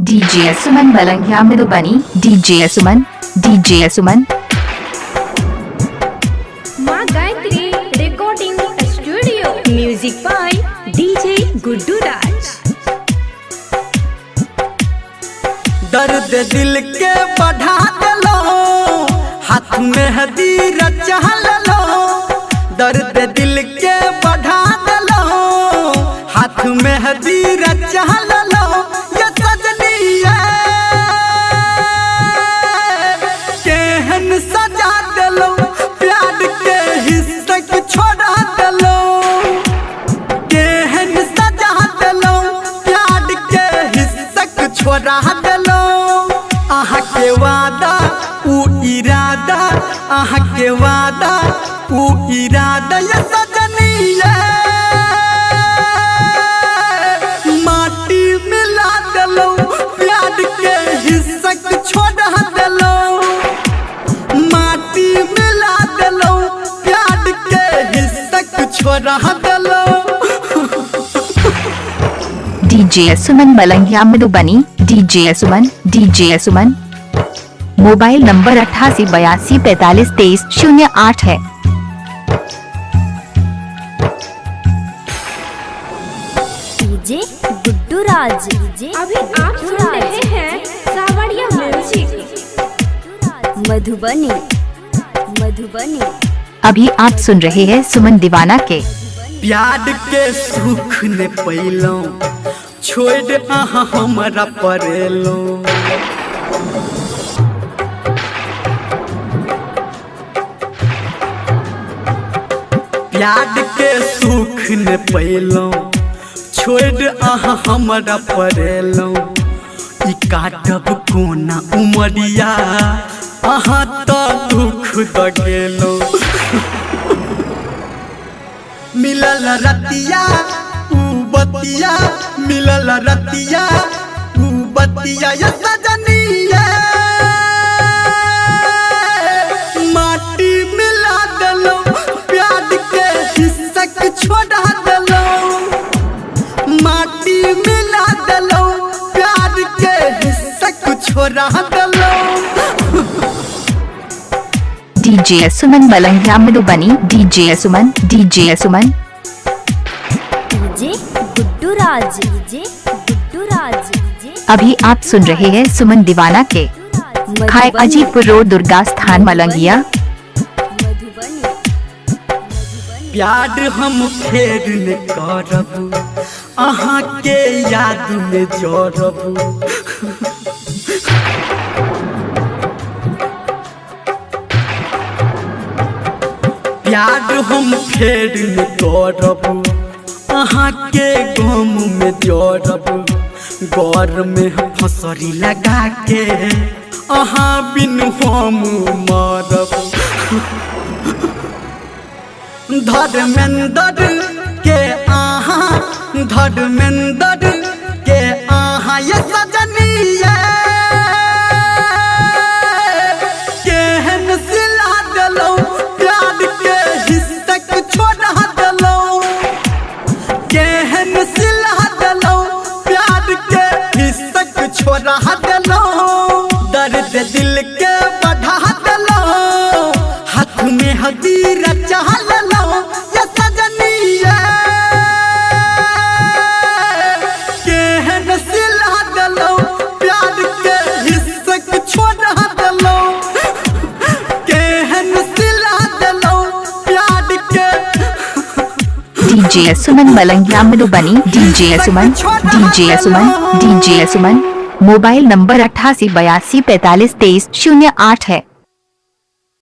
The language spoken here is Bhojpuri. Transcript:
डीजे सुमन मलंगिया मधुबनी डीजे सुमन माँ Gayatri recording studio music by DJ Guddu Raj. दर्द दिल के बढ़ा दलो, हाथ में हदीर चहल लो। दर्द दिल के बढ़ा दलो, हाथ में हदीर चहल लो। ये सजनी केहन सजा दलो, प्यार के हिस्से को छोड़ा दलो। केहन सजा दलो, प्यार के हिस्से को छोड़ा दलो। आहा के वादा ऊ इरादा, आहा के वादा ऊ इरादा। ये सजनी माटी मिला दलो, प्यार के हिस्सा को छोड़ा दलो। माटी मिला दलो, प्यार के हिस्सा को छोड़ा दलो। डीजे सुमन मलंगिया मधुबनी डीजे सुमन मोबाइल नंबर 88 82 45 23 08 है। डीजे गुड्डू राज। अभी आप सुन रहे हैं सावरिया म्यूजिक मधुबनी। अभी आप सुन रहे हैं सुमन दीवाना के प्यार के सुख ने पैलो, छोड़ आहा हमरा परेलो। प्यार के सुख ने पैलो, छोड़ आहा हमरा परेलो। ई काटब कोना उमरिया, आहा तो दुख द गेलो। मिलल रतिया ऊ बतिया, मिलल रतिया ऊ बतिया। ये सजनिया माटी मिला दलो, प्यार के हिस्सा को छोड़ा दलो। माटी मिला दलो, प्यार के हिस्सा को छोड़ा दलो। डीजे सुमन मलंगिया मधुबनी डीजे सुमन गुड्डू राज। अभी आप सुन रहे हैं सुमन दीवाना के खाए अजीतपुर रोड दुर्गा स्थान मलंगिया। प्यार हम फेर न करब, अहाँ के याद में जोड़ब। प्यार हम फेर न करब, अहाँ के गम में जोड़ब। गौर में फसरी लगा के अहाँ बिन हम मरब। धर्मेंद्र के आहा, धर्मेंद्र के आहा। ये सजनिया केहन सिला दलो, प्यार के हिस्सा को छोड़ा दलो। केहन सिला दलो, प्यार के हिस्सा को छोड़ा दलो। दर्द दिल के बढ़ा दलो, हाथ में हदीर चहल लो। ये सजनिया केहन सिला दलो, प्यार के हिस्सा को छोड़ा दलो। केहन सिला दलो, प्यार के। डीजे सुमन मलंगिया मधुबनी डीजे सुमन मोबाइल नंबर 88 82 45 23 08 है।